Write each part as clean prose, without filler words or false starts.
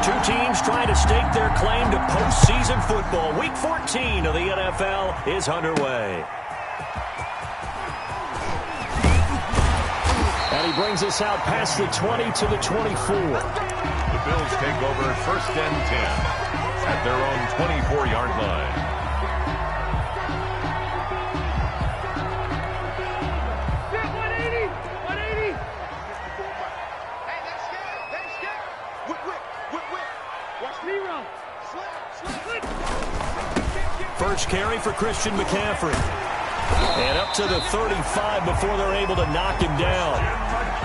Two teams trying to stake their claim to postseason football. Week 14 of the NFL is underway. And he brings us out past the 20 to the 24. The Bills take over 1st and 10 at their own 24-yard line. First carry for Christian McCaffrey. And up to the 35 before they're able to knock him down.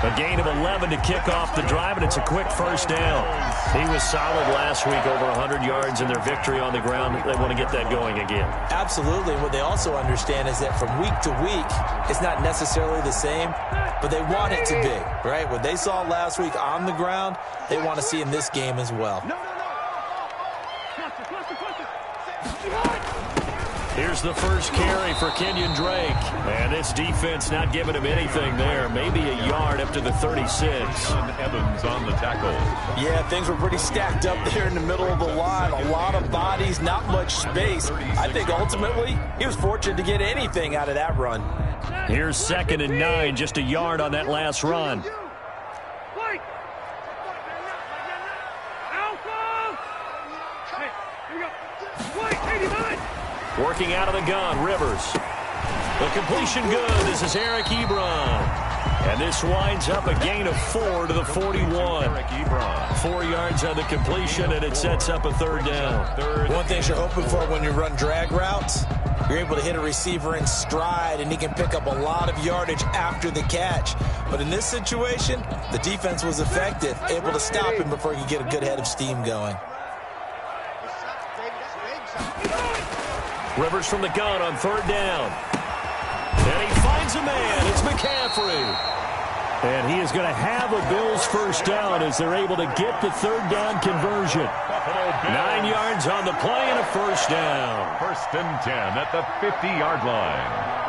A gain of 11 to kick off the drive, and it's a quick first down. He was solid last week, over 100 yards in their victory on the ground. They want to get that going again. Absolutely. What they also understand is that from week to week, it's not necessarily the same, but they want it to be, right? What they saw last week on the ground, they want to see in this game as well. Here's the first carry for Kenyon Drake. And this defense not giving him anything there. Maybe a yard up to the 36. Evans on the tackle. Yeah, things were pretty stacked up there in the middle of the line. A lot of bodies, not much space. I think ultimately he was fortunate to get anything out of that run. Here's 2nd and 9, just a yard on that last run. Working out of the gun, Rivers. The completion good. This is Eric Ebron. And this winds up a gain of 4 to the 41. Eric Ebron. 4 yards on the completion, and it sets up a 3rd down. One thing you're hoping for when you run drag routes, you're able to hit a receiver in stride, and he can pick up a lot of yardage after the catch. But in this situation, the defense was effective, able to stop him before he could get a good head of steam going. Rivers from the gun on 3rd down. And he finds a man. It's McCaffrey. And he is going to have a Bills first down as they're able to get the 3rd down conversion. 9 yards on the play and a first down. 1st and 10 at the 50-yard line.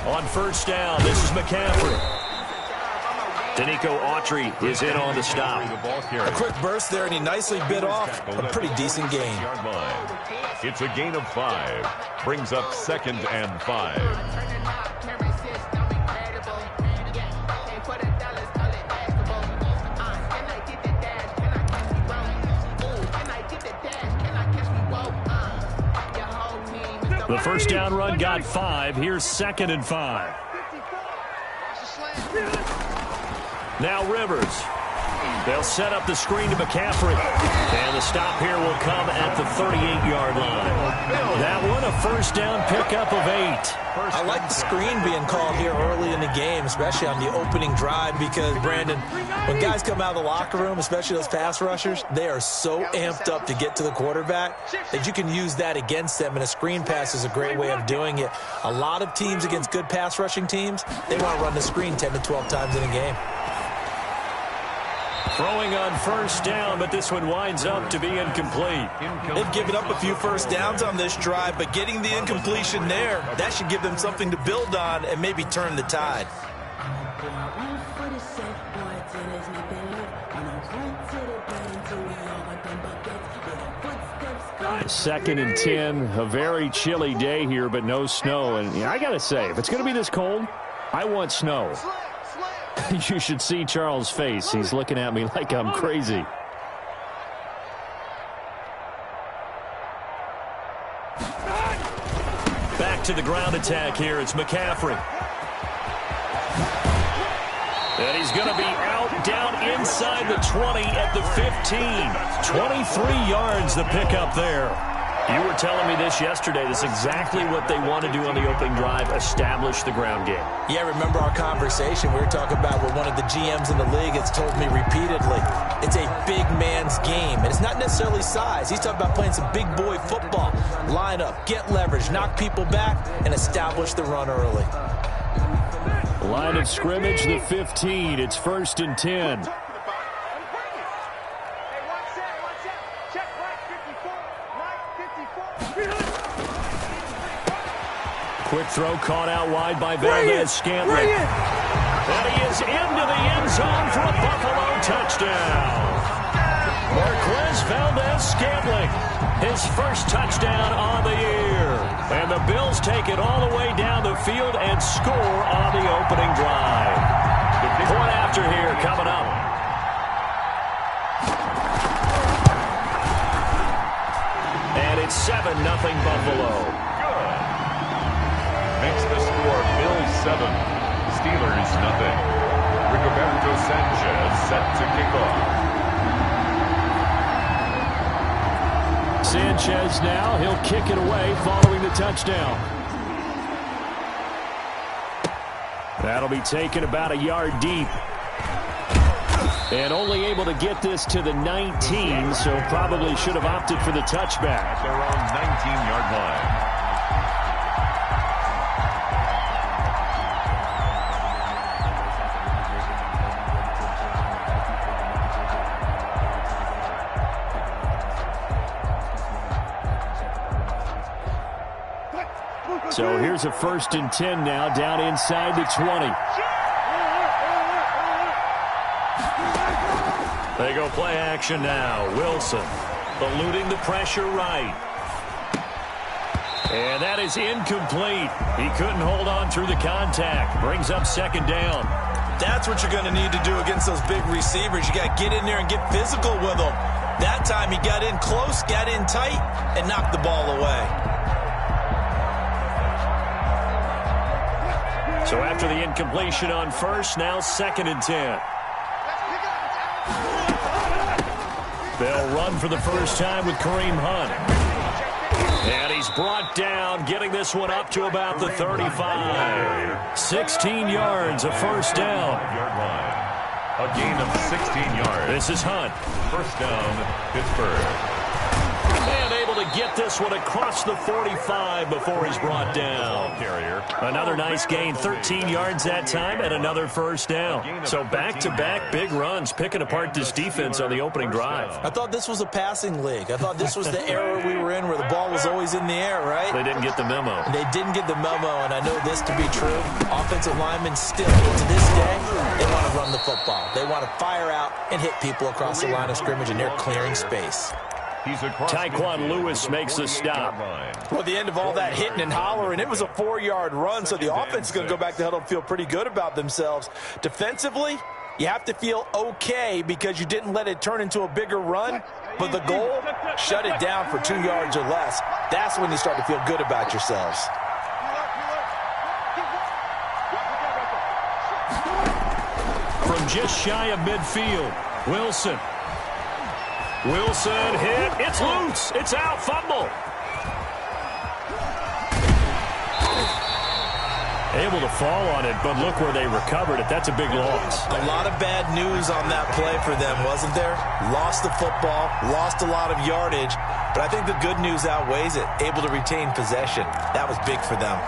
On first down, this is McCaffrey. Danico Autry is in on the stop. A quick burst there, and he nicely bit off a pretty decent gain. It's a gain of 5. Brings up 2nd and 5. The first down run got 5. Here's 2nd and 5. Now Rivers. They'll set up the screen to McCaffrey. And the stop here will come at the 38-yard line. That one, a first down pickup of 8. I like the screen being called here early in the game, especially on the opening drive, because, Brandon, when guys come out of the locker room, especially those pass rushers, they are so amped up to get to the quarterback that you can use that against them, and a screen pass is a great way of doing it. A lot of teams against good pass rushing teams, they want to run the screen 10 to 12 times in a game. Throwing on first down, but this one winds up to be incomplete. They've given up a few first downs on this drive, but getting the incompletion there, that should give them something to build on and maybe turn the tide. Second and 10, a very chilly day here, but no snow. And I got to say, if it's going to be this cold, I want snow. You should see Charles' face. He's looking at me like I'm crazy. Back to the ground attack here. It's McCaffrey. And he's going to be out down inside the 20 at the 15. 23 yards the pickup there. You were telling me this yesterday. This is exactly what they want to do on the opening drive, establish the ground game. Yeah, remember our conversation? We were talking about what one of the GMs in the league has told me repeatedly. It's a big man's game, and it's not necessarily size. He's talking about playing some big boy football. Line up, get leverage, knock people back, and establish the run early. Line of scrimmage, the 15. It's 1st and 10. Quick throw caught out wide by Valdez-Scantling. And he is into the end zone for a Buffalo touchdown. Marquez Valdez-Scantling, his first touchdown on the year. And the Bills take it all the way down the field and score on the opening drive. The point after here coming up. And it's 7-0 Buffalo. Makes the score Bills 7, Steelers nothing. Rigoberto Sanchez set to kick off. Sanchez now, he'll kick it away following the touchdown. That'll be taken about a yard deep. And only able to get this to the 19, so probably should have opted for the touchback. At their own 19-yard line. So here's a 1st and 10 now, down inside the 20. They go play action now. Wilson eluding the pressure right. And that is incomplete. He couldn't hold on through the contact. Brings up 2nd down. That's what you're going to need to do against those big receivers. You got to get in there and get physical with them. That time he got in close, got in tight, and knocked the ball away. So after the incompletion on 1st, now 2nd and 10. They'll run for the first time with Kareem Hunt. And he's brought down, getting this one up to about the 35. 16 yards, a 1st down. A gain of 16 yards. This is Hunt. 1st down, Pittsburgh. And able to get this one across the 45 before he's brought down. Another nice gain, 13 yards that time, and another 1st down. So back-to-back big runs, picking apart this defense on the opening drive. I thought this was a passing league. I thought this was the era we were in where the ball was always in the air, right? They didn't get the memo. They didn't get the memo, and I know this to be true. Offensive linemen still, to this day, they want to run the football. They want to fire out and hit people across the line of scrimmage, and they're clearing space. Tyquan Lewis makes the stop. Well, the end of all that hitting and hollering, it was a 4-yard run, so the offense is going to go back to huddle and feel pretty good about themselves. Defensively, you have to feel okay because you didn't let it turn into a bigger run, but the goal, shut it down for 2 yards or less. That's when you start to feel good about yourselves. From just shy of midfield, Wilson hit. It's loose. It's out. Fumble. Able to fall on it, but look where they recovered it. That's a big loss. A lot of bad news on that play for them, wasn't there? Lost the football, lost a lot of yardage, but I think the good news outweighs it. Able to retain possession. That was big for them.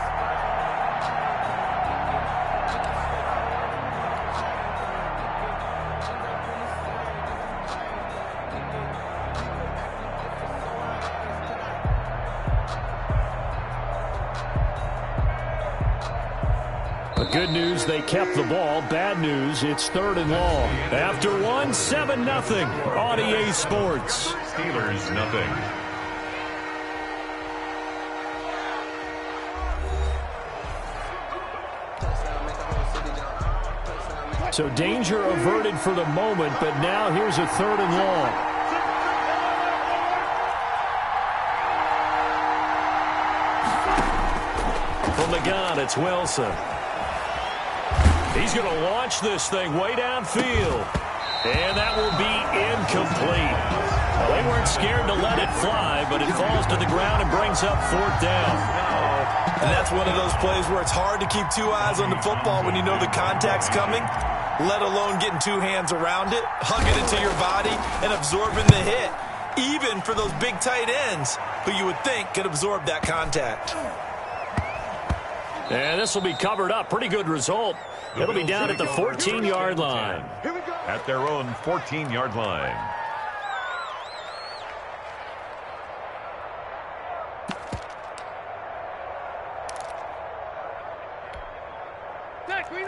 Good news, they kept the ball. Bad news, it's 3rd and long. After one, 7-0 on EA Sports. Steelers nothing. So danger averted for the moment, but now here's a 3rd and long. From the gun, it's Wilson. He's going to launch this thing way downfield. And that will be incomplete. Well, they weren't scared to let it fly, but it falls to the ground and brings up 4th down. And that's one of those plays where it's hard to keep 2 eyes on the football when you know the contact's coming, let alone getting 2 hands around it, hugging it to your body, and absorbing the hit, even for those big tight ends who you would think could absorb that contact. And this will be covered up. Pretty good result. It'll be down at the 14-yard line. At their own 14-yard line.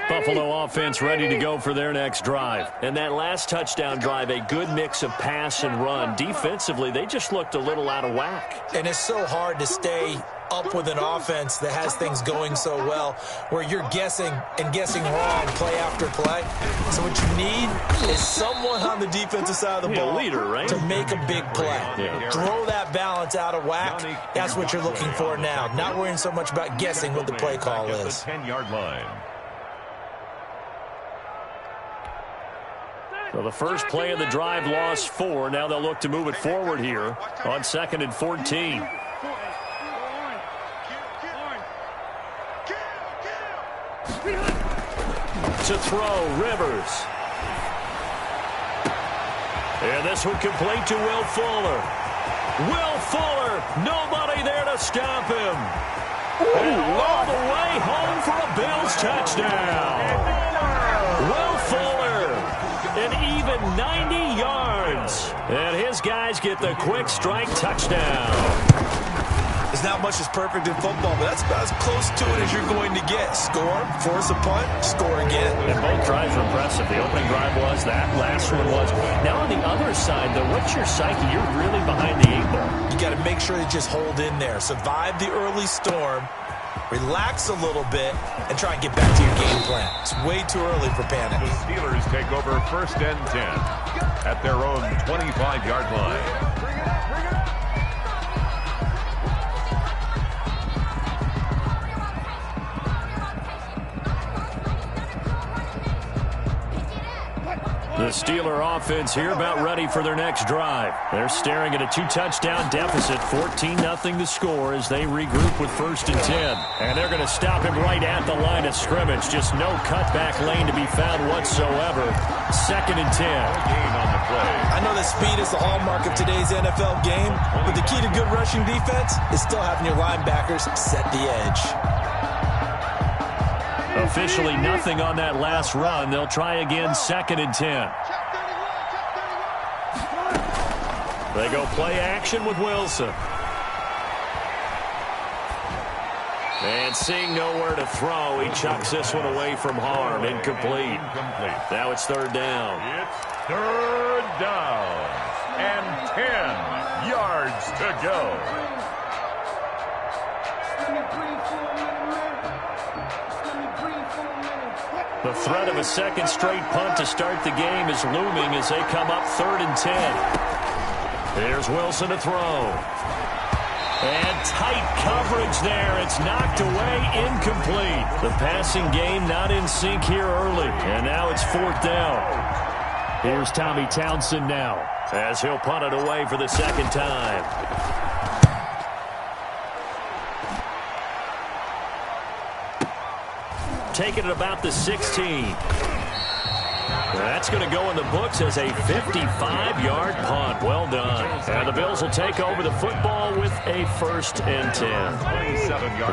Buffalo offense ready to go for their next drive. And that last touchdown drive, a good mix of pass and run. Defensively, they just looked a little out of whack. And it's so hard to stay up with an offense that has things going so well where you're guessing and guessing wrong play after play. So what you need is someone on the defensive side of the ball leader, right? to make a big play. Throw that balance out of whack. That's what you're looking for now. Not worrying so much about guessing what the play call is. 10-yard line. So the first play of the drive lost 4. Now they'll look to move it forward here on 2nd and 14. To throw, Rivers. And this one complete to Will Fuller. Will Fuller, nobody there to stop him. And all the way home for a Bills touchdown. Will Fuller, an even 90 yards. And his guys get the quick strike touchdown. There's not much that's perfect in football, but that's about as close to it as you're going to get. Score, force a punt, score again. And both drives were impressive. The opening drive was, that last one was. Now on the other side, though, what's your psyche? You're really behind the 8 ball. You got to make sure you just hold in there. Survive the early storm, relax a little bit, and try and get back to your game plan. It's way too early for panic. The Steelers take over 1st and 10 at their own 25-yard line. The Steeler offense here about ready for their next drive. They're staring at a 2-touchdown deficit, 14-0 to score as they regroup with 1st and 10. And they're going to stop him right at the line of scrimmage. Just no cutback lane to be found whatsoever. 2nd and 10. Gain on the play. I know that speed is the hallmark of today's NFL game, but the key to good rushing defense is still having your linebackers set the edge. Officially nothing on that last run. They'll try again 2nd and 10. They go play action with Wilson. And seeing nowhere to throw, he chucks this one away from harm. Incomplete. Now it's 3rd down. It's 3rd down and 10 yards to go. The threat of a 2nd straight punt to start the game is looming as they come up 3rd and 10. Here's Wilson to throw. And tight coverage there. It's knocked away, incomplete. The passing game not in sync here early. And now it's 4th down. Here's Tommy Townsend now as he'll punt it away for the 2nd time. Taking it about the 16. That's going to go in the books as a 55-yard punt. Well done. And the Bills will take over the football with a 1st and 10.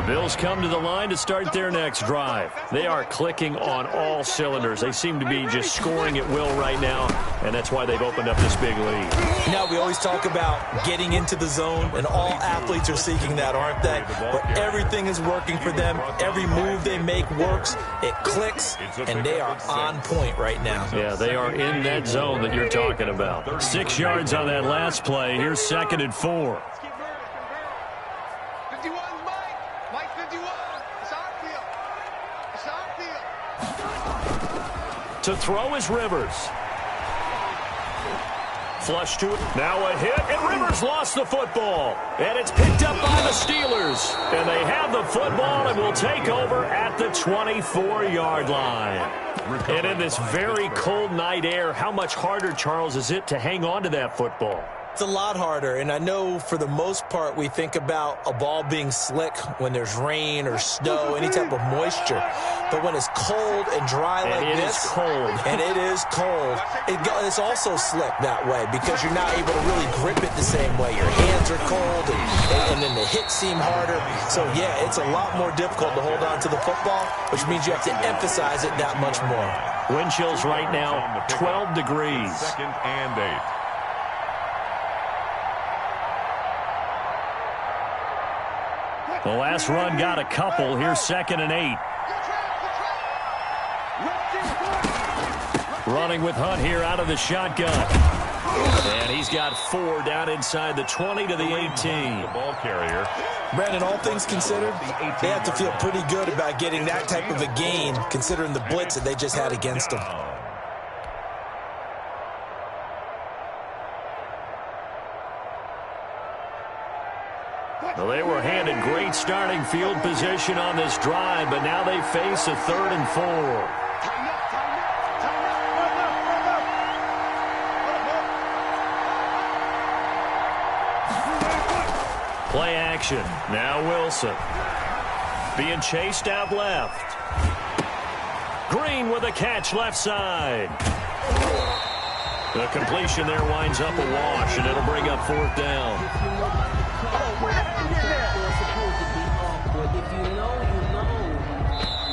The Bills come to the line to start their next drive. They are clicking on all cylinders. They seem to be just scoring at will right now, and that's why they've opened up this big lead. Now, we always talk about getting into the zone, and all athletes are seeking that, aren't they? But everything is working for them. Every move they make works. It clicks, and they are on point right now. Yeah, they are in that zone that you're talking about. 6 yards on that last play. Here's 2nd and 4. 51, Mike 51. It's our field. It's our field. To throw is Rivers. Flush to it. Now a hit, and Rivers lost the football. And it's picked up by the Steelers. And they have the football and will take over at the 24-yard line. And in this very cold night air, how much harder, Charles, is it to hang on to that football? It's a lot harder, and I know for the most part we think about a ball being slick when there's rain or snow, any type of moisture. But when it's cold and dry like this, and it is cold, it's also slick that way because you're not able to really grip it the same way. Your hands are cold, and then the hits seem harder. So, yeah, it's a lot more difficult to hold on to the football, which means you have to emphasize it that much more. Wind chills right now, 12 degrees. 2nd and 8. The last run got a couple. Here's 2nd and 8. Running with Hunt here out of the shotgun. And he's got 4 down inside the 20 to the 18. The ball carrier. Brandon, all things considered, they have to feel pretty good about getting that type of a gain considering the blitz that they just had against them. Well, they were handed great starting field position on this drive, but now they face a 3rd and 4. Play action. Now Wilson. Being chased out left. Green with a catch left side. The completion there winds up a wash, and it'll bring up 4th down.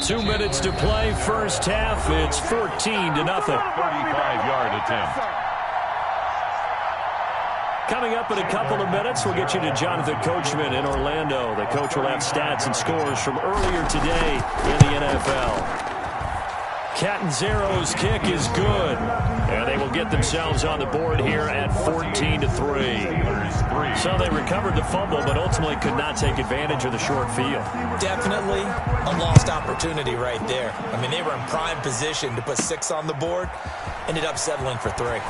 2 minutes to play, first half. It's 14-0. 35-yard attempt. Coming up in a couple of minutes, we'll get you to Jonathan Coachman in Orlando. The coach will have stats and scores from earlier today in the NFL. Catanzaro's kick is good, and they will get themselves on the board here at 14-3. So they recovered the fumble, but ultimately could not take advantage of the short field. Definitely a lost opportunity right there. I mean, they were in prime position to put 6 on the board, ended up settling for 3.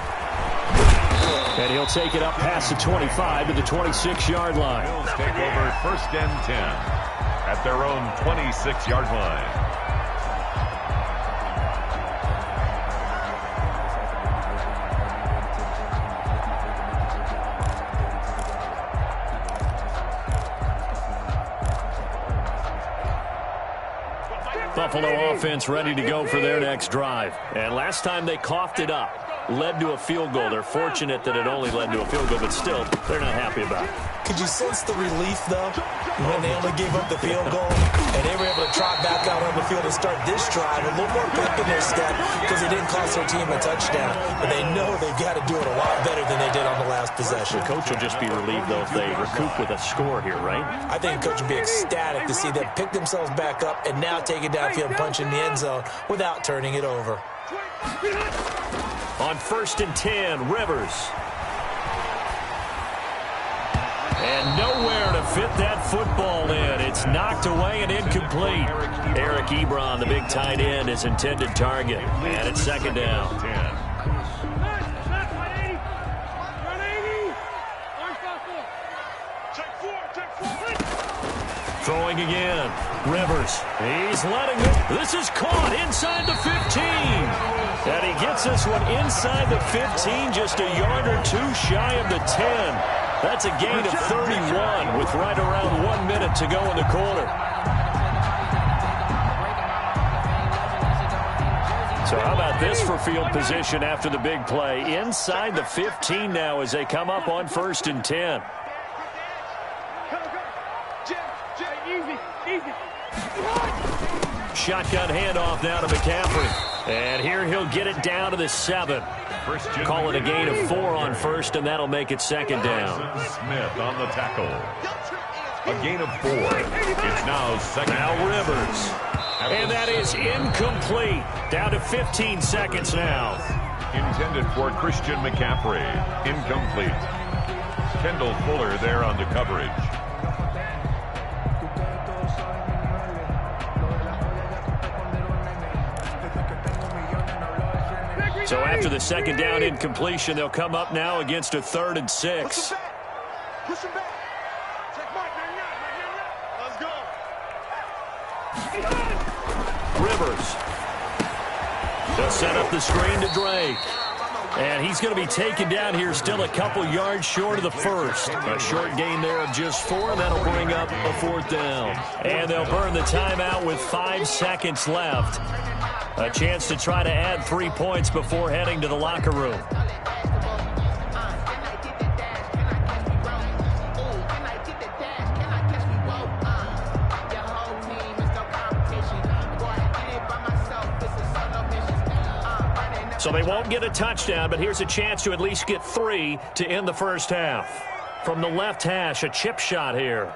And he'll take it up past the 25 to the 26-yard line. Bills take over 1st and 10 at their own 26-yard line. Buffalo offense ready to go for their next drive. And last time they coughed it up, led to a field goal. They're fortunate that it only led to a field goal, but still, they're not happy about it. Could you sense the relief, though, when they only gave up the field goal and they were able to trot back out on the field and start this drive? A little more pep in their step because it didn't cost their team a touchdown. But they know they've got to do it a lot better than they did on the last possession. The coach will just be relieved, though, if they recoup with a score here, right? I think the coach will be ecstatic to see them pick themselves back up and now take it downfield and punch in the end zone without turning it over. On 1st and 10, Rivers. And nowhere to fit that football in. It's knocked away and incomplete. Eric Ebron, the big tight end, is intended target. And it's 2nd down. Throwing again. Rivers. He's letting it. This is caught inside the 15. And he gets this one inside the 15, just a yard or 2 shy of the 10. That's a gain of 31 with right around 1 minute to go in the quarter. So how about this for field position after the big play? Inside the 15 now as they come up on 1st and 10. Shotgun handoff now to McCaffrey. And here he'll get it down to the 7. Call it a gain of 4 on 1st, and that'll make it 2nd down. Smith on the tackle. A gain of 4. It's now 2nd. Now Rivers. And that is incomplete. Down to 15 seconds now. Intended for Christian McCaffrey. Incomplete. Kendall Fuller there on the coverage. So after the 2nd down incompletion, they'll come up now against a 3rd and 6. Push him back. Take Mike. Let's go. Rivers. They'll set up the screen to Drake. And he's going to be taken down here still a couple yards short of the first. A short gain there of just 4, and that'll bring up a 4th down. And they'll burn the timeout with 5 seconds left. A chance to try to add 3 points before heading to the locker room. So they won't get a touchdown, but here's a chance to at least get 3 to end the first half. From the left hash, a chip shot here.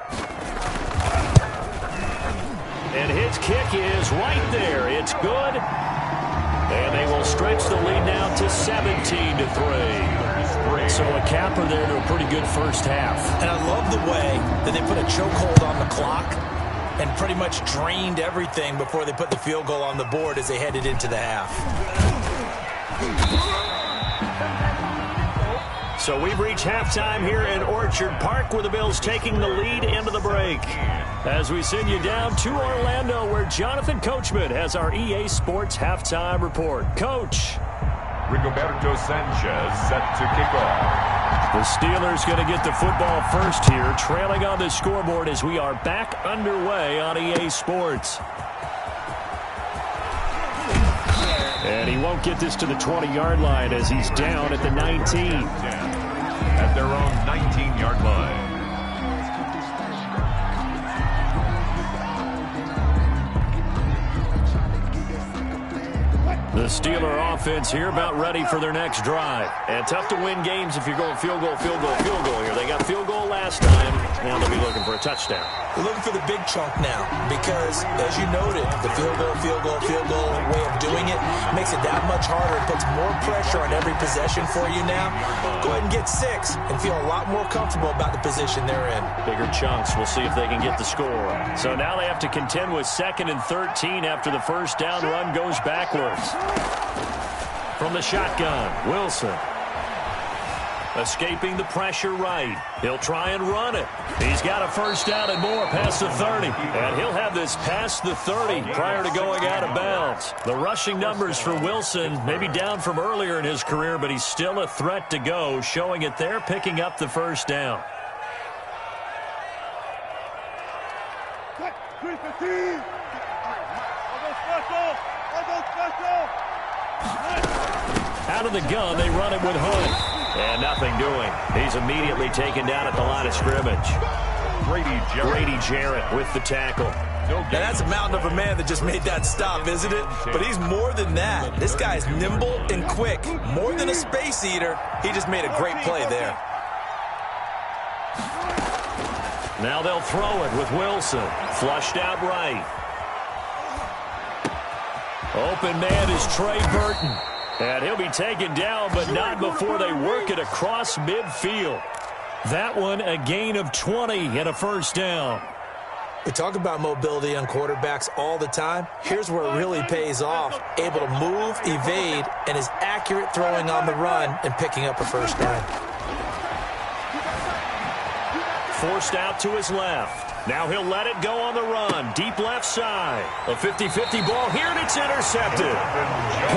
And his kick is right there. It's good. And they will stretch the lead now to 17-3. So a capper there to a pretty good first half. And I love the way that they put a chokehold on the clock and pretty much drained everything before they put the field goal on the board as they headed into the half. So we've reached halftime here in Orchard Park, where the Bills taking the lead into the break. As we send you down to Orlando, where Jonathan Coachman has our EA Sports halftime report. Coach. Rigoberto Sanchez set to kick off. The Steelers going to get the football first here, trailing on the scoreboard as we are back underway on EA Sports. And he won't get this to the 20-yard line as he's down at the 19. At their own 19-yard line. The Steeler offense here about ready for their next drive. And tough to win games if you're going field goal, field goal, field goal here. They got field goal last time. Now they'll be looking for a touchdown. They're looking for the big chunk now because, as you noted, the field goal way of doing it makes it that much harder. It puts more pressure on every possession for you now. Go ahead and get 6 and feel a lot more comfortable about the position they're in. Bigger chunks. We'll see if they can get the score. So now they have to contend with 2nd and 13 after the first down run goes backwards. From the shotgun, Wilson. Escaping the pressure right. He'll try and run it. He's got a first down and more past the 30. And he'll have this past the 30 prior to going out of bounds. The rushing numbers for Wilson maybe down from earlier in his career, but he's still a threat to go, showing it there, picking up the first down. Out of the gun, they run it with Hunt. And nothing doing. He's immediately taken down at the line of scrimmage. Grady Jarrett with the tackle. Now that's a mountain of a man that just made that stop, isn't it? But he's more than that. This guy's nimble and quick. More than a space eater. He just made a great play there. Now they'll throw it with Wilson. Flushed out right. Open man is Trey Burton. And he'll be taken down, but not before they work it across midfield. That one, a gain of 20 and a first down. We talk about mobility on quarterbacks all the time. Here's where it really pays off. Able to move, evade, and is accurate throwing on the run and picking up a first down. Forced out to his left. Now he'll let it go on the run. Deep left side. A 50-50 ball here, and it's intercepted.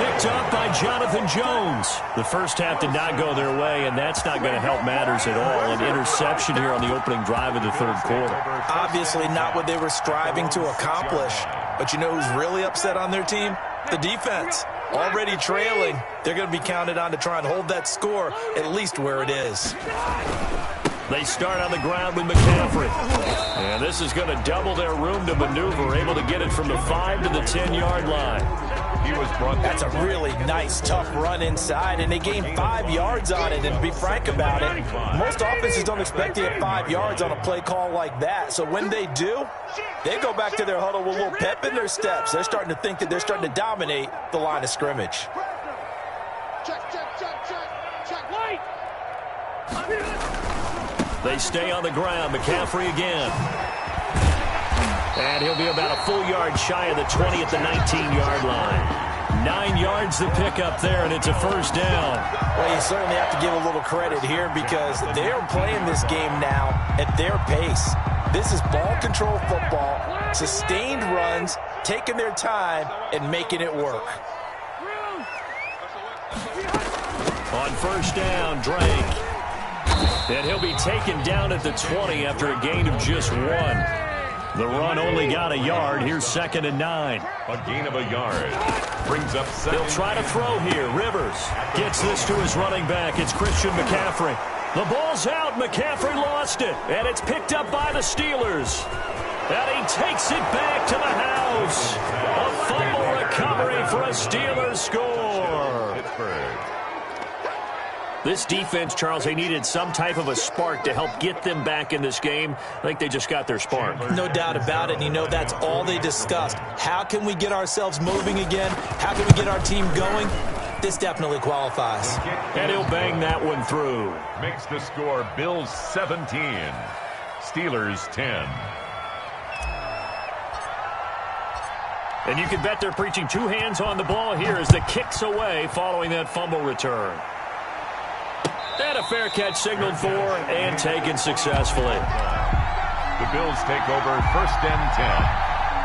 Picked up by Jonathan Jones. The first half did not go their way, and that's not going to help matters at all. An interception here on the opening drive of the third quarter. Obviously not what they were striving to accomplish. But you know who's really upset on their team? The defense. Already trailing. They're going to be counted on to try and hold that score at least where it is. They start on the ground with McCaffrey. And this is going to double their room to maneuver, able to get it from the 5 to the 10-yard line. That's a really nice, tough run inside, and they gained 5 yards on it. And to be frank about it, most offenses don't expect to get 5 yards on a play call like that. So when they do, they go back to their huddle with a little pep in their steps. They're starting to think that they're starting to dominate the line of scrimmage. They stay on the ground. McCaffrey again. And he'll be about a full yard shy of the 20 at the 19-yard line. 9 yards to pick up there, and it's a first down. Well, you certainly have to give a little credit here because they're playing this game now at their pace. This is ball control football, sustained runs, taking their time, and making it work. On first down, Drake. And he'll be taken down at the 20 after a gain of just 1. The run only got a yard. Here's 2nd and 9. A gain of a yard. Brings up 2nd. He'll try to throw here. Rivers gets this to his running back. It's Christian McCaffrey. The ball's out. McCaffrey lost it. And it's picked up by the Steelers. And he takes it back to the house. A fumble recovery for a Steelers score. Pittsburgh. This defense, Charles, they needed some type of a spark to help get them back in this game. I think they just got their spark. No doubt about it. And you know, that's all they discussed. How can we get ourselves moving again? How can we get our team going? This definitely qualifies. And he'll bang that one through. Makes the score Bills 17, Steelers 10. And you can bet they're preaching 2 hands on the ball here as the kick's away following that fumble return. And a fair catch signaled for and taken successfully. The Bills take over 1st and 10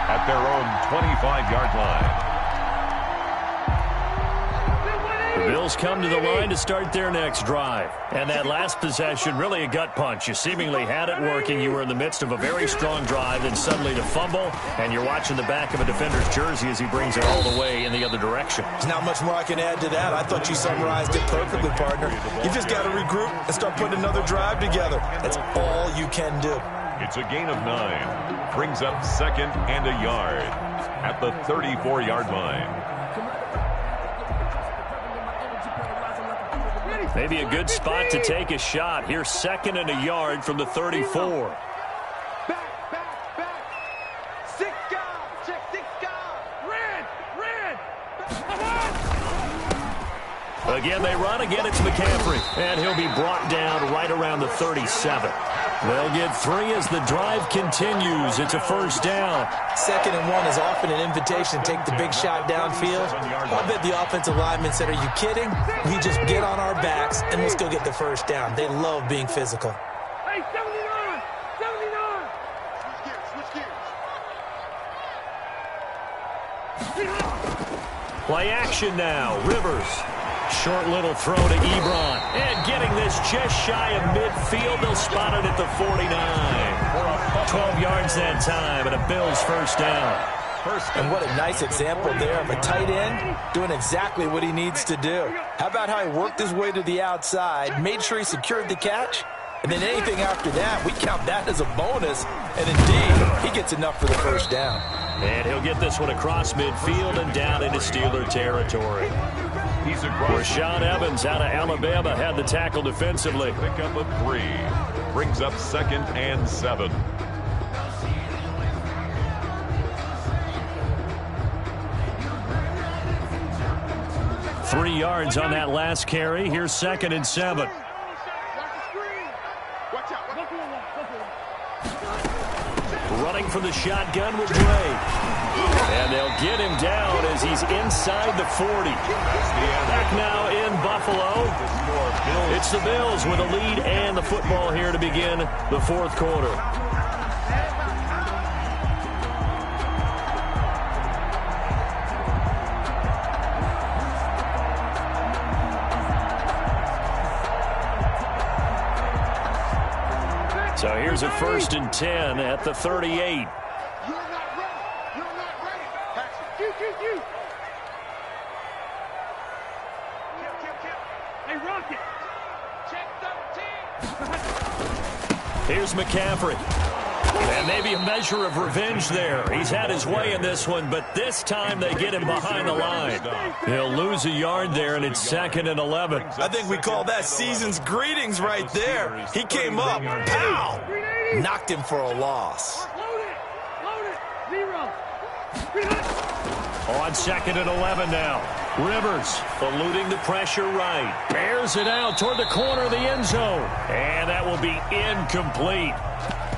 at their own 25-yard line. The Bills come to the line to start their next drive. And that last possession, really a gut punch. You seemingly had it working. You were in the midst of a very strong drive, then suddenly to fumble, and you're watching the back of a defender's jersey as he brings it all the way in the other direction. There's not much more I can add to that. I thought you summarized it perfectly, partner. You just got to regroup and start putting another drive together. That's all you can do. It's a gain of 9. Brings up 2nd and a yard at the 34-yard line. Maybe a good spot to take a shot. Here's 2nd and a yard from the 34. Back. 6 guard. Check 6 guard. Red. Again, they run. Again, it's McCaffrey. And he'll be brought down right around the 37. They'll get 3 as the drive continues. It's a first down. 2nd and 1 is often an invitation to take the big shot downfield. I bet the offensive lineman said, are you kidding? We just get on our backs and let's go get the first down. They love being physical. Hey, 79. Switch gears. Play action now. Rivers. Short little throw to Ebron. And getting this just shy of midfield. They'll spot it at the 49. 12 yards that time and a Bills first down. And what a nice example there of a tight end doing exactly what he needs to do. How about how he worked his way to the outside, made sure he secured the catch, and then anything after that, we count that as a bonus. And indeed, he gets enough for the first down. And he'll get this one across midfield and down into Steeler territory. He's across. Rashaan Evans out of Alabama had the tackle defensively. Pick up a 3. Brings up 2nd and 7. Three yards on that last carry. Here's 2nd and 7. Watch the screen. Watch out. Running for the shotgun with Drake. And they'll get him down as he's inside the 40. Back now in Buffalo. It's the Bills with a lead and the football here to begin the 4th quarter. So here's a 1st and 10 at the 38. You're not ready. Pass it. Kill. Hey, Rocket. Check 13. Here's McCaffrey. And maybe a measure of revenge there. He's had his way in this one, but this time they get him behind the line. He'll lose a yard there, and it's 2nd and 11. I think we call that season's greetings right there. He came up, pow, knocked him for a loss. Load it. 0. On 2nd and 11 now. Rivers eluding the pressure right. Bears it out toward the corner of the end zone. And that will be incomplete.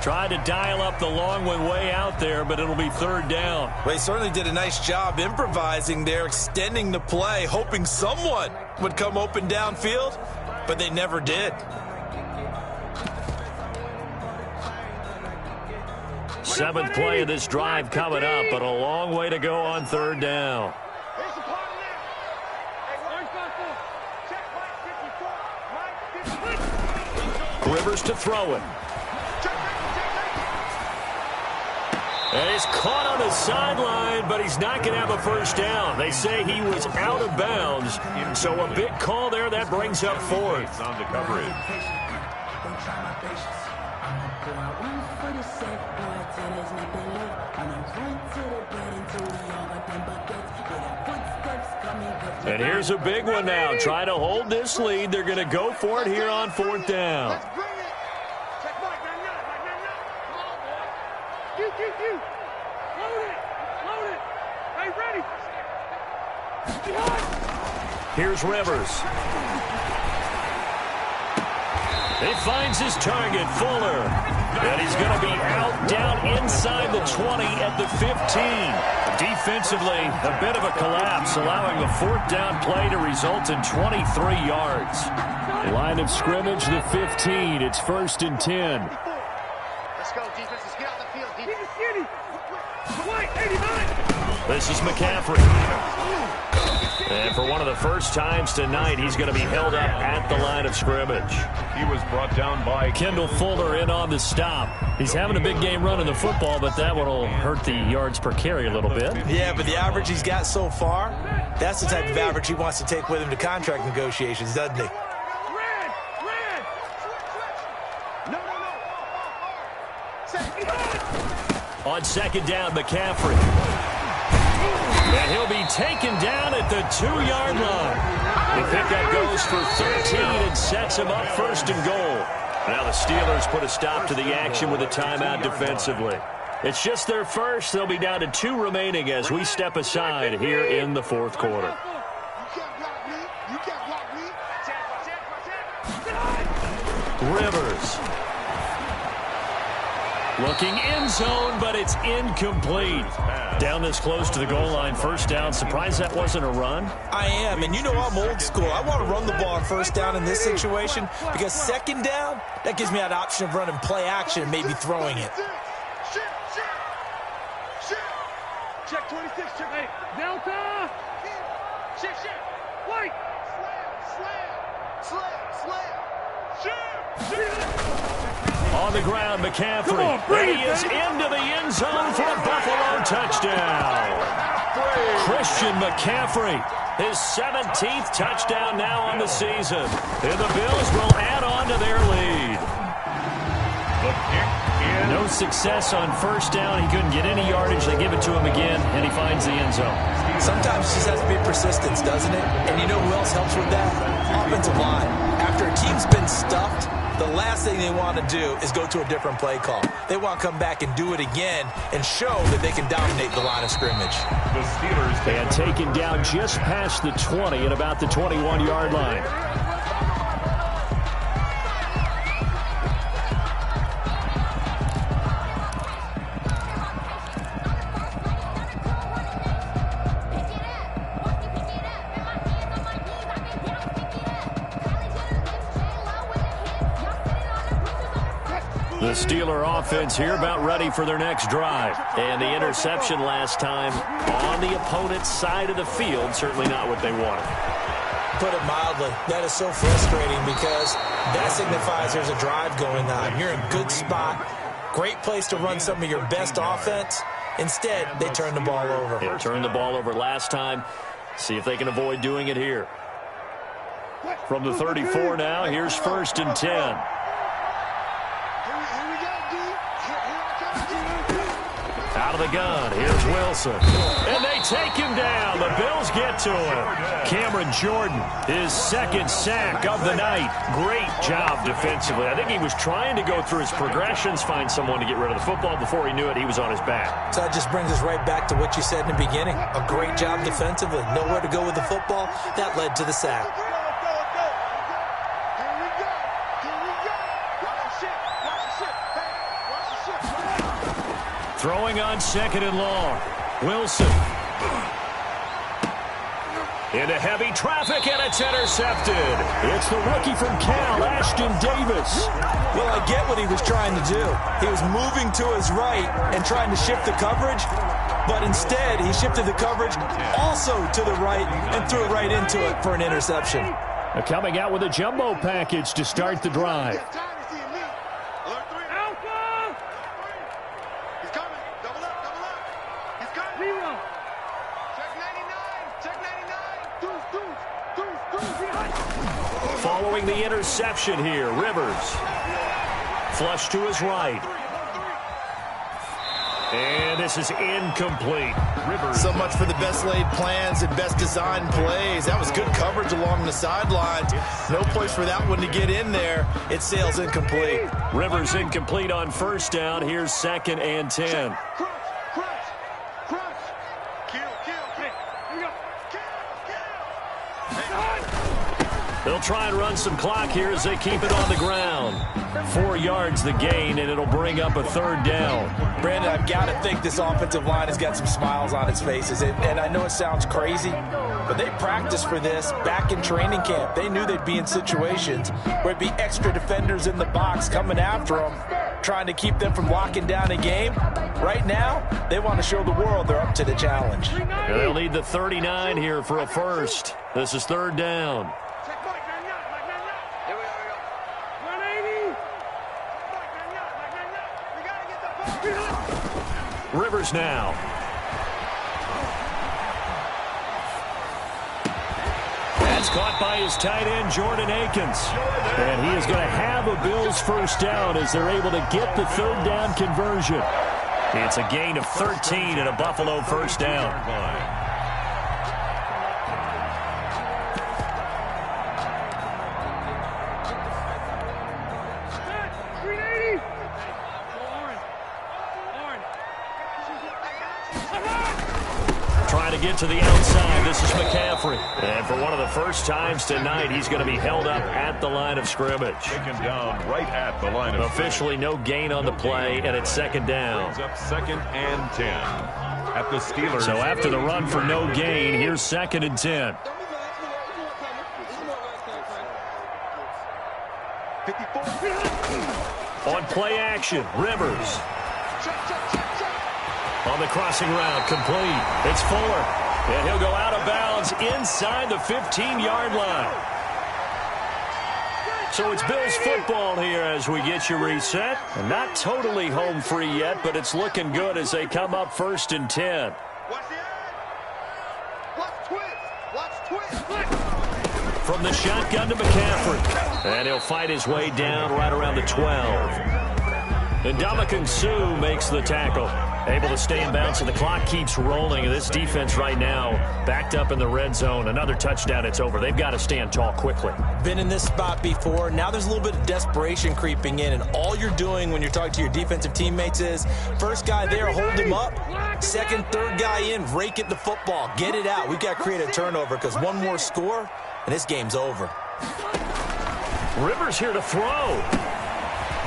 Tried to dial up the long one way out there, but it'll be 3rd down. Well, he certainly did a nice job improvising there, extending the play, hoping someone would come open downfield, but they never did. 7th play of this drive coming up, but a long way to go on 3rd down. Here's the part of that. Hey, check 55. Rivers to throw it. And he's caught on the sideline, but he's not going to have a first down. They say he was out of bounds, so a big call there. That brings up fourth. On the coverage. And here's a big one now. Trying to hold this lead. They're going to go for it here on fourth down. Here's Rivers. He finds his target, Fuller. And he's going to be out down inside the 20 at the 15. Defensively, a bit of a collapse, allowing a fourth down play to result in 23 yards. Line of scrimmage, the 15. It's 1st and 10. Let's go, defense. Let's get out the field, defense. This is McCaffrey. And for one of the first times tonight, he's going to be held up at the line of scrimmage. He was brought down by Kendall Fuller in on the stop. He's having a big game running the football, but that one will hurt the yards per carry a little bit. Yeah, but the average he's got so far, that's the type of average he wants to take with him to contract negotiations, doesn't he? On 2nd down, McCaffrey. And he'll be taken down at the 2-yard line. The pickup goes for 13 and sets him up 1st and goal. Now the Steelers put a stop to the action with a timeout defensively. It's just their first. They'll be down to 2 remaining as we step aside here in the 4th quarter. Rivers. Looking end zone, but it's incomplete. Down this close to the goal line, 1st down. Surprised that wasn't a run? I am, and you know I'm old school. I want to run the ball on 1st down in this situation because 2nd down, that gives me that option of running play action and maybe throwing it. Check 26, check 8. Delta! Shift, White! On the ground, McCaffrey. And he is into the end zone for a Buffalo touchdown. Christian McCaffrey, his 17th touchdown now on the season. And the Bills will add on to their lead. the kick. No success on 1st down. He couldn't get any yardage. They give it to him again, and he finds the end zone. Sometimes it just has to be persistence, doesn't it? And you know who else helps with that? Offensive line. After a team's been stuffed, the last thing they want to do is go to a different play call. They want to come back and do it again and show that they can dominate the line of scrimmage. The Steelers and taken down just past the 20 at about the 21-yard line. The Steeler offense here about ready for their next drive. And the interception last time on the opponent's side of the field, certainly not what they wanted. Put it mildly, that is so frustrating because that signifies there's a drive going on. You're in a good spot, great place to run some of your best offense. Instead, they turn the ball over. They turned the ball over last time. See if they can avoid doing it here. From the 34 now, here's 1st and 10. Out of the gun, here's Wilson. And they take him down. The Bills get to him. Cameron Jordan, his 2nd sack of the night. Great job defensively. I think he was trying to go through his progressions, find someone to get rid of the football. Before he knew it, he was on his back. So that just brings us right back to what you said in the beginning. A great job defensively. Nowhere to go with the football. That led to the sack. Throwing on 2nd and long. Wilson. Into heavy traffic, and it's intercepted. It's the rookie from Cal, Ashton Davis. Well, I get what he was trying to do. He was moving to his right and trying to shift the coverage, but instead he shifted the coverage also to the right and threw it right into it for an interception. Coming out with a jumbo package to start the drive. following the interception here. Rivers. Flush to his right. And this is incomplete. So much for the best laid plans and best designed plays. That was good coverage along the sidelines. No place for that one to get in there. It sails incomplete. Rivers incomplete on first down. Here's 2nd and 10. They'll try and run some clock here as they keep it on the ground. 4 yards the gain, and it'll bring up a 3rd down. Brandon, I've got to think this offensive line has got some smiles on its faces. And I know it sounds crazy, but they practiced for this back in training camp. They knew they'd be in situations where it'd be extra defenders in the box coming after them, trying to keep them from locking down a game. Right now, they want to show the world they're up to the challenge. And they'll need the 39 here for a first. This is 3rd down. Rivers now. That's caught by his tight end, Jordan Akins. And he is going to have a Bills first down as they're able to get the 3rd down conversion. It's a gain of 13 and a Buffalo first down. Trying to get to the outside. This is McCaffrey. And for one of the first times tonight, he's going to be held up at the line of scrimmage. Taken down right at the line of Officially no gain on the play, and it's 2nd down. Brings up 2nd and 10 at the Steelers. So after the run for no gain, here's 2nd and 10. 54. On play action, Rivers. On the crossing route, complete. It's Fuller. And he'll go out of bounds inside the 15-yard line. So it's Bills football here as we get you reset. And not totally home free yet, but it's looking good as they come up 1st and 10. From the shotgun to McCaffrey. And he'll fight his way down right around the 12. And Ndamukong Suh makes the tackle. Able to stay in bounds, so the clock keeps rolling. And this defense right now backed up in the red zone. Another touchdown, it's over. They've got to stand tall quickly. Been in this spot before. Now there's a little bit of desperation creeping in. And all you're doing when you're talking to your defensive teammates is, first guy there, hold him up. Second, third guy in, rake it the football. Get it out. We've got to create a turnover because one more score, and this game's over. Rivers here to throw.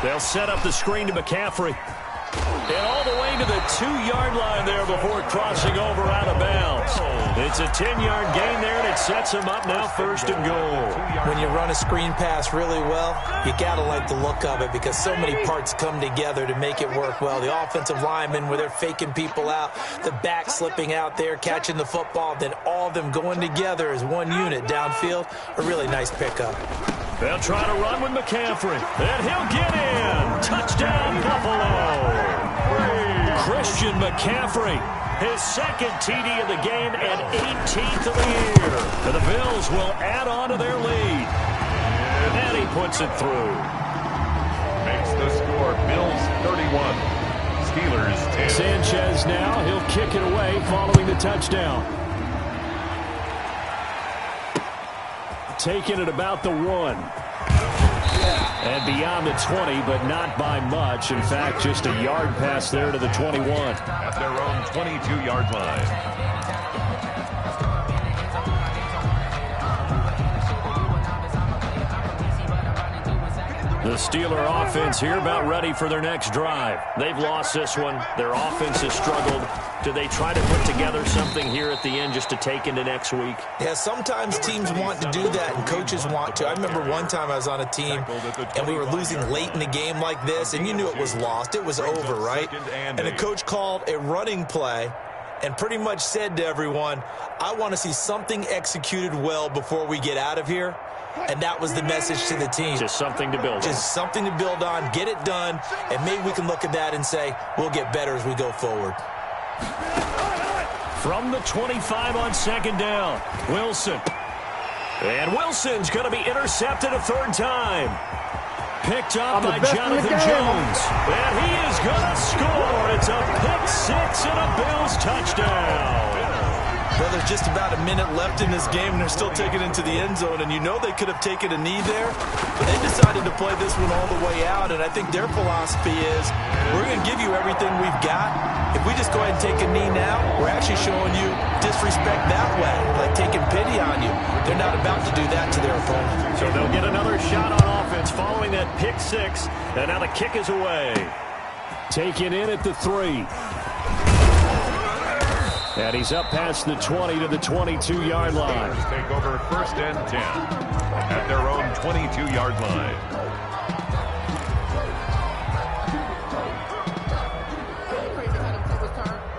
They'll set up the screen to McCaffrey. And all the way to the 2-yard line there before crossing over out of bounds. It's a 10-yard gain there, and it sets him up now 1st and goal. When you run a screen pass really well, you got to like the look of it because so many parts come together to make it work well. The offensive linemen, where they're faking people out, the back slipping out there, catching the football, then all of them going together as one unit downfield. A really nice pickup. They'll try to run with McCaffrey, and he'll get in. Touchdown, Buffalo. Christian McCaffrey, his 2nd TD of the game and 18th of the year. And the Bills will add on to their lead. And he puts it through. Makes the score Bills 31, Steelers 10. Sanchez now, he'll kick it away following the touchdown. Taking it about the 1. And beyond the 20, but not by much. In fact, just a yard pass there to the 21. At their own 22-yard line. The Steeler offense here about ready for their next drive. They've lost this one. Their offense has struggled. Do they try to put together something here at the end just to take into next week? Yeah, sometimes teams want to do that and coaches want to. I remember one time I was on a team and we were losing late in a game like this, and you knew it was lost. It was over, right? And the coach called a running play and pretty much said to everyone, I want to see something executed well before we get out of here. And that was the message to the team. Just something to build on. Just something to build on, get it done, and maybe we can look at that and say, we'll get better as we go forward. From the 25 on 2nd down, Wilson. And Wilson's going to be intercepted a third time. Picked up by Jonathan Jones. And he is going to score. It's a pick six and a Bills touchdown. Well, there's just about a minute left in this game, and they're still taking it into the end zone. And you know they could have taken a knee there, but they decided to play this one all the way out. And I think their philosophy is, we're going to give you everything we've got. If we just go ahead and take a knee now, we're actually showing you disrespect that way, like taking pity on you. They're not about to do that to their opponent. So they'll get another shot on offense following that pick six. And now the kick is away. Taken in at the 3. And he's up past the 20 to the 22-yard line. Take over first and 10 at their own 22-yard line.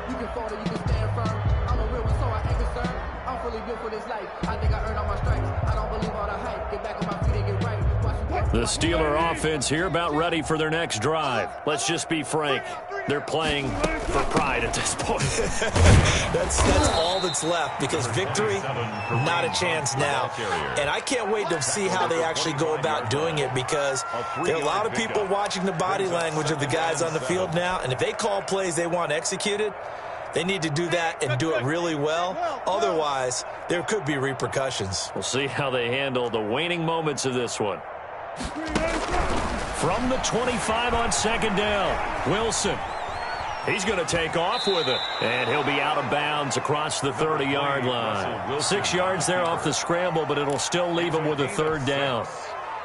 You can fall or you can stand firm. I'm a real one, so I ain't concerned. I'm fully built for this life. I think I earned all my stripes. I don't believe all the hype. Get back on my feet and get right. The Steeler offense here about ready for their next drive. Let's just be frank. They're playing for pride at this point. That's all that's left, because victory, not a chance now. And I can't wait to see how they actually go about doing it, because there are a lot of people watching the body language of the guys on the field now, and if they call plays they want executed, they need to do that and do it really well. Otherwise, there could be repercussions. We'll see how they handle the waning moments of this one. From the 25 on second down, Wilson. He's going to take off with it, and he'll be out of bounds across the 30-yard line. 6 yards there off the scramble, but it'll still leave him with a third down.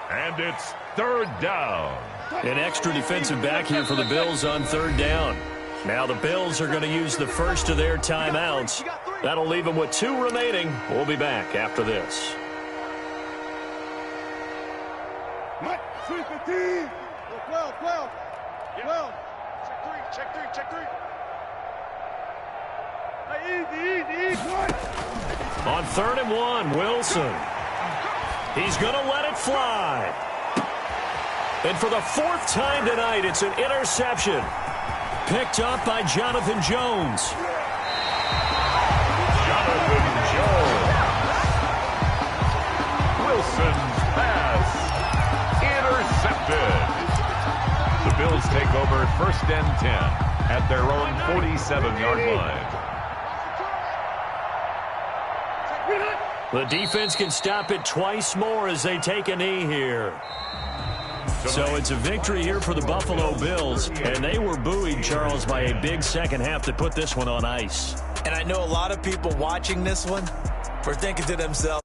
And it's third down. An extra defensive back here for the Bills on third down. Now the Bills are going to use the first of their timeouts. That'll leave them with 2 remaining. We'll be back after this. Mike, 315. 12. Check three. Hey, easy. On 3rd and 1, Wilson. He's going to let it fly. And for the 4th time tonight, it's an interception. Picked up by Jonathan Jones. Wilson's pass intercepted. The Bills take over first and 10 at their own 47-yard line. The defense can stop it twice more as they take a knee here. So it's a victory here for the Buffalo Bills, and they were buoyed, Charles, by a big second half to put this one on ice. And I know a lot of people watching this one were thinking to themselves,